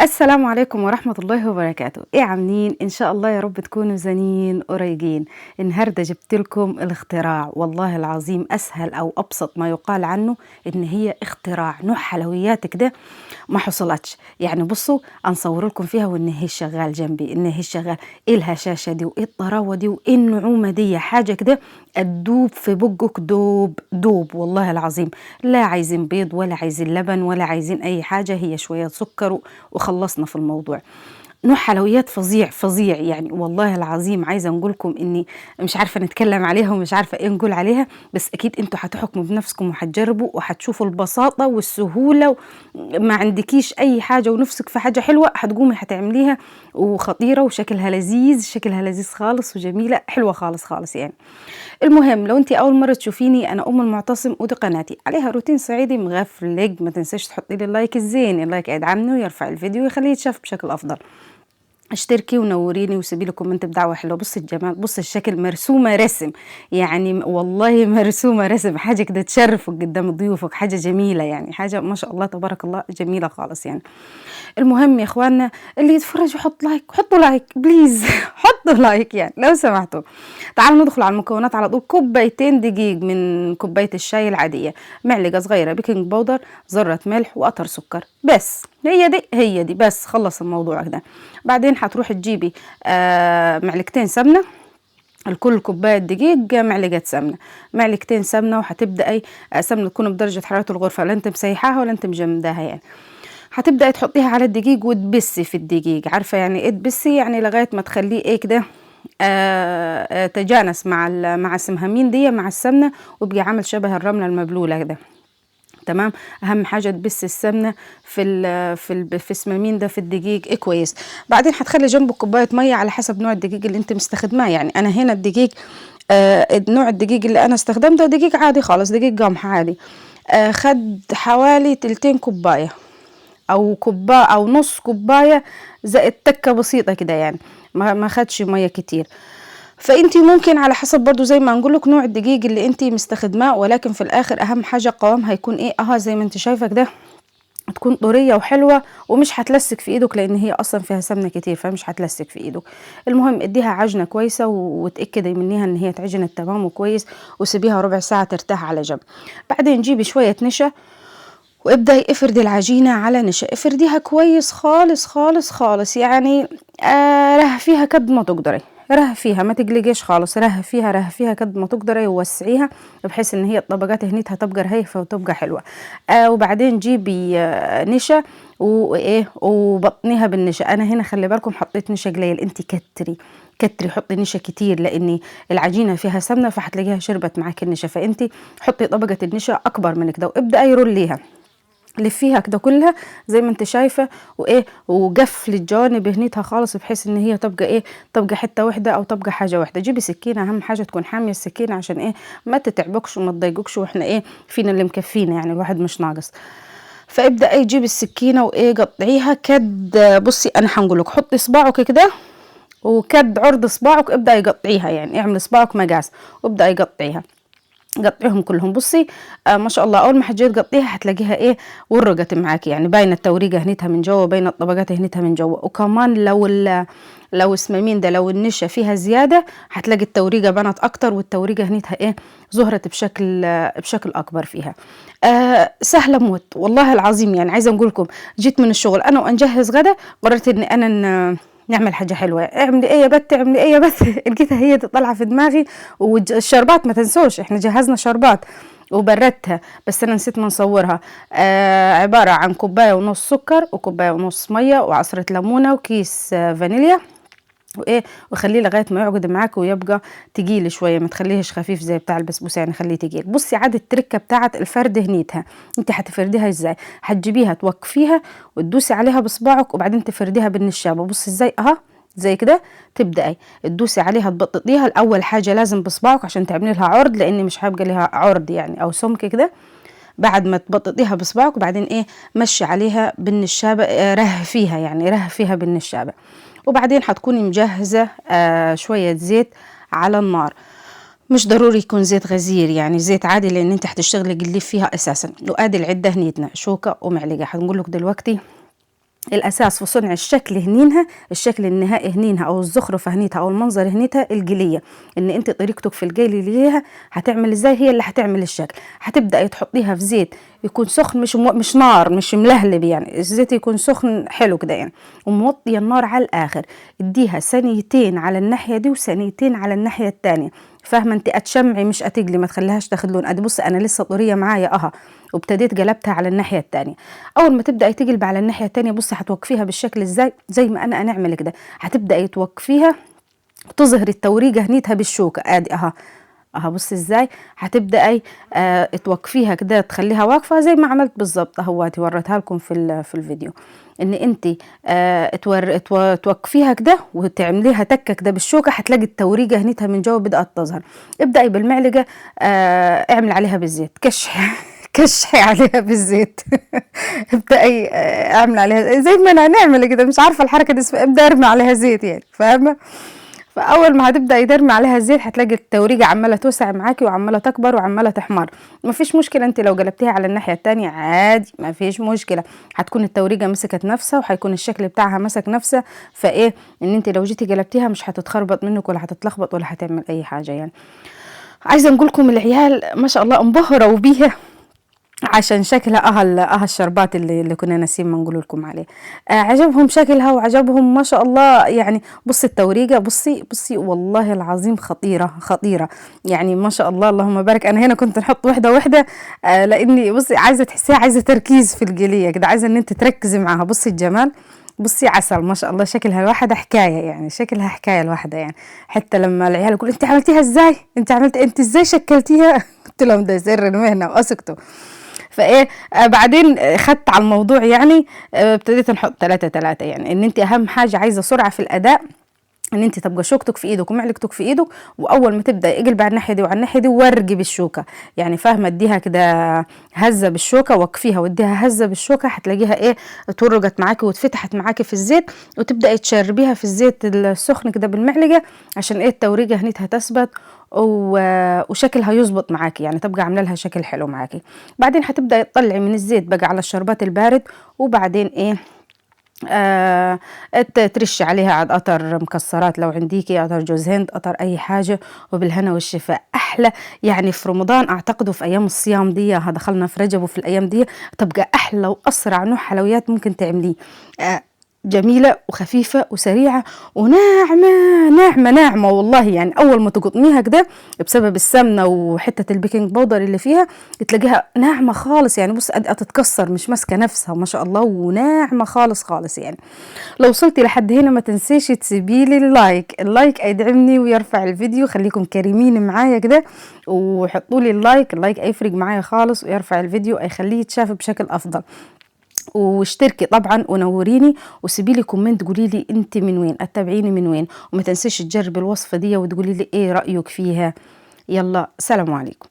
السلام عليكم ورحمة الله وبركاته. ايه عاملين؟ ان شاء الله يا رب تكونوا زنين قريجين. النهارده جبت لكم الاختراع، والله العظيم اسهل او ابسط ما يقال عنه ان هي اختراع نوع حلويات كده ما حصلتش. يعني بصوا انصور لكم فيها وان هي شغال جنبي، ان هي شغال. ايه الهشاشة دي وايه الطراوة دي وايه النعومة دي؟ حاجة كده تدوب في بقك، دوب دوب والله العظيم. لا عايزين بيض ولا عايزين لبن ولا عايزين اي حاجة، هي شوية سكر وخلصنا في الموضوع. نوع حلويات فظيع فظيع يعني، والله العظيم عايزه نقول لكم اني مش عارفه نتكلم عليها ومش عارفه ايه نقول عليها، بس اكيد انتوا هتحكموا بنفسكم وهتجربوا وهتشوفوا البساطه والسهوله. ما عندكيش اي حاجه ونفسك في حاجه حلوه هتقومي هتعمليها، وخطيره وشكلها لذيذ، شكلها لذيذ خالص وجميله حلوه خالص خالص يعني. المهم لو انت اول مره تشوفيني، انا ام المعتصم ودي قناتي عليها روتين صعيدي مغفلق. ما تنساش تحطي لي اللايك الزين، اللايك يدعمني ويرفع الفيديو ويخليه يتشاف بشكل افضل. اشتركي ونوريني وسيبي لي كومنت بدعوه حلوه. بص الجمال، بص الشكل، مرسومه رسم يعني، والله مرسومه رسم، حاجه كده تشرفك قدام ضيوفك، حاجه جميله يعني، حاجه ما شاء الله تبارك الله جميله خالص يعني. المهم يا اخواننا اللي يتفرج يحط لايك، حطوا لايك بليز حطوا لايك يعني لو سمحتوا. تعالوا ندخل على المكونات على طول. كوبايتين دقيق من كوبايه الشاي العاديه، معلقه صغيره بيكنج باودر، ذره ملح وقطر سكر، بس هي دي بس، خلص الموضوع كده. بعدين هتروحي تجيبي معلقتين سمنه، الكل كوبايه دقيق معلقه سمنه، معلقتين سمنه. وهتبداي سمنه تكون بدرجه حراره الغرفه، لا انت مسيحاها ولا انت مجمداها يعني. هتبداي تحطيها على الدقيق وتبسي في الدقيق، عارفه يعني ايه تبسي؟ يعني لغايه ما تخليه ايه كده تجانس مع السمهمين دي مع السمنه، ويبقى عامل شبه الرمله المبلوله كده. تمام. اهم حاجه تبس السمنه في السمامين ده في الدقيق ايه كويس. بعدين هتخلي جنبه كوبايه ميه على حسب نوع الدقيق اللي انت مستخدماه. يعني انا هنا الدقيق نوع الدقيق اللي انا استخدمته دقيق عادي خالص، دقيق قمح عادي. خد حوالي تلتين كوبايه او كوبايه او نص كوبايه، زائد تكه بسيطه كده يعني، ما خدش ميه كتير. فانتي ممكن على حسب برضو زي ما نقولك نوع الدقيق اللي انتي مستخدماه، ولكن في الاخر اهم حاجه قوامها يكون ايه، زي ما انت شايفه كده، تكون طريه وحلوه ومش هتلسك في ايدك، لان هي اصلا فيها سمنه كتير فمش هتلسك في ايدك. المهم اديها عجنه كويسه وتاكدي منها ان هي اتعجنت تمام وكويس، وسيبيها ربع ساعه ترتاح على جنب. بعدين جيبي شويه نشا وابدأي افردي العجينة على نشا، افرديها كويس خالص خالص خالص يعني. رهفيها قد ما تقدري، رهفيها ما تقلقيش خالص، رهفيها قد ما تقدري ووسعيها، بحيث ان هي الطبقات هنيتها تبقى رهيفة وتبقى حلوة. وبعدين جيبي نشا وايه وبطنيها بالنشا. انا هنا خلي بالكم حطيت نشا قليل، انت كتري حطي نشا كتير، لان العجينه فيها سمنه فهتلاقيها شربت معاك النشا، فانت حطي طبقه النشا اكبر من كده وابداي روليها، لفيها كده كلها زي ما انت شايفه، وايه وقفل الجوانب هنيتها خالص، بحيث ان هي تبقى ايه، تبقى حته واحده او تبقى حاجه واحده. جيبي سكينه، اهم حاجه تكون حاميه السكينه عشان ايه ما تتعبكش وما تضايقكش، واحنا ايه فينا اللي مكفينا يعني، الواحد مش ناقص. فابدا ايه جيبي السكينه وايه قطعيها كد. بصي انا هنقولك حطي صباعك كده وكد عرض صباعك، ابدا يقطعيها يعني، اعمل صباعك مقاس وابدا يقطعيها، قطعيهم كلهم. بصي ما شاء الله اول ما حجيت تقطيها هتلاقيها ايه ورقت معاكي يعني، باينه التوريقه هنيتها من جوه، باينه الطبقات هنيتها من جوه. وكمان لو اسمامين ده لو النشا فيها زياده هتلاقي التوريقه بنت اكتر، والتوريقه هنيتها ايه ظهرت بشكل اكبر فيها. سهله موت والله العظيم يعني. عايزه نقول لكم جيت من الشغل انا وانجهز غدا، قررت ان انا نعمل حاجه حلوه. اعملي ايه يا بت، اعملي ايه يا بت لقيتها هي طالعه في دماغي. والشربات ما تنسوش احنا جهزنا شربات وبردتها، بس انا نسيت ما نصورها. عباره عن كوبايه ونص سكر وكوبايه ونص ميه وعصره ليمونه وكيس فانيليا، وايه وخليه لغايه ما يعقد معاك ويبقى تقيل شويه، ما تخليهش خفيف زي بتاع البسبوسه يعني، خليه تقيل. بصي عاد التركه بتاعه الفرد هنيتها، انت هتفرديها ازاي؟ هتجيبيها توقفيها وتدوسي عليها بصباعك وبعدين تفرديها بالنشابه. بصي ازاي زي كده، تبداي تدوسي عليها تبططيها. الاول حاجه لازم بصباعك عشان تعملي لها عرض، لان مش هيبقى لها عرض يعني او سمك كده. بعد ما تبططيها بصباعك وبعدين ايه مشي عليها بالنشابه، رهفيها يعني، رهفيها بالنشابه. وبعدين هتكوني مجهزه شويه زيت على النار، مش ضروري يكون زيت غزير يعني، زيت عادي لان انت هتشتغلي قليل فيها اساسا. وادي العده هنيتنا شوكه ومعلقه. هنقول لك دلوقتي الاساس في صنع الشكل هنينها، الشكل النهائي هنينها او الزخرفه هنيتها او المنظر هنيتها الجليه، ان انت طريقتك في الجيل ليها هتعمل ازاي هي اللي هتعمل الشكل. هتبداي تحطيها في زيت يكون سخن، مش نار، مش ملهلب، يعني الزيت يكون سخن حلو كده يعني، وموطيه النار على الاخر. اديها ثانيتين على الناحيه دي وثانيتين على الناحيه الثانيه، فاهمه انت؟ اتشمعي مش اتقلي، ما تخليهاش تاخد لون. ادي بصي انا لسه طريه معايا وابتديت قلبتها على الناحيه الثانيه. اول ما تبداي تقلب على الناحيه الثانيه بصي هتوقفيها بالشكل ازاي، زي ما انا نعمل كده. هتبداي توقفيها تظهري التوريقه هنيتها بالشوكه، ادي بصي ازاي هتبداي توقفيها كده، تخليها واقفه زي ما عملت بالظبط اهواتي، وريتها لكم في الفيديو. ان انت توقفيها كده وتعمليها تكه كده بالشوكه، هتلاقي التوريقه هنيتها من جوه بدات تظهر. ابداي بالمعلقه اعمل عليها بالزيت، كشحي عليها بالزيت. ابداي اعمل عليها زي ما انا هنعمل كده، مش عارفه الحركه دي اسمها، ابدا ارمي عليها زيت يعني، فاهمه؟ فاول ما هتبدا يدرمي عليها الزيت هتلاقي التوريقه عماله توسع معاكي وعماله تكبر وعماله تحمر. مفيش مشكله انت لو قلبتيها على الناحيه الثانيه عادي، مفيش مشكله، هتكون التوريقه مسكت نفسها وهيكون الشكل بتاعها مسك نفسه. فايه ان انت لو جيتي قلبتيها مش هتتخربط منك ولا هتتلخبط ولا هتعمل اي حاجه يعني. عايزه نقول لكم العيال ما شاء الله انبهروا بيها عشان شكلها الشربات اللي كنا ناسين ما نقول لكم عليه. عجبهم شكلها وعجبهم ما شاء الله يعني. بصي التوريقه، بصي والله العظيم خطيره يعني ما شاء الله اللهم بارك. انا هنا كنت نحط وحده لاني بصي عايزه تحسيها عايزه تركيز في القليه كده، عايزه ان انت تركزي معاها. بصي الجمال، بصي عسل ما شاء الله، شكلها الواحده حكايه يعني، شكلها حكايه الواحده يعني. حتى لما العيال يقول انت عملتيها ازاي، انت ازاي شكلتيها؟ قلت لهم ده سر المهنه واسكتوا. فايه بعدين خدت على الموضوع يعني، ابتديت نحط 3 يعني، ان انت اهم حاجه عايزه سرعه في الاداء، ان انت تبقى شوكتك في ايدك ومعلقتك في ايدك، واول ما تبدا اقلب على الناحيه دي وعلى الناحيه دي ورقي بالشوكه يعني، فاهمه؟ اديها كده هزه بالشوكه، وقفيها واديها هزه بالشوكه، هتلاقيها ايه اتورقت معاكي واتفتحت معاكي في الزيت، وتبداي تشربيها في الزيت السخن كده بالمعلقه عشان ايه التوريقه هنيتها تثبت وشكلها يظبط معاكي يعني، تبقى عامله لها شكل حلو معاكي. بعدين هتبداي تطلعي من الزيت بقى على الشربات البارد، وبعدين ايه ترشي عليها عاد قطر مكسرات لو عنديكي، قطر جوز هند، قطر اي حاجه، وبالهنا والشفاء. احلى يعني في رمضان اعتقد في ايام الصيام دي، دخلنا في رجب وفي الايام دي تبقى احلى واسرع نوع حلويات ممكن تعمليه. جميلة وخفيفة وسريعة وناعمة والله يعني. أول ما تقطميها كده بسبب السمنة وحتة البيكنج باودر اللي فيها تلاقيها ناعمة خالص يعني، بص تتكسر مش ماسكة نفسها ما شاء الله، وناعمة خالص يعني. لو وصلتي لحد هنا ما تنسيش تسيبيلي اللايك يدعمني ويرفع الفيديو. خليكم كريمين معايا كده وحطولي اللايك هيفرق معايا خالص، ويرفع الفيديو هيخليه يتشاف بشكل أفضل. واشتركي طبعا ونوريني وسيبيلي كومنت قوليلي انت من وين، اتابعيني من وين، وما تنسيش تجربي الوصفة دي وتقوليلي ايه رأيك فيها. يلا سلام عليكم.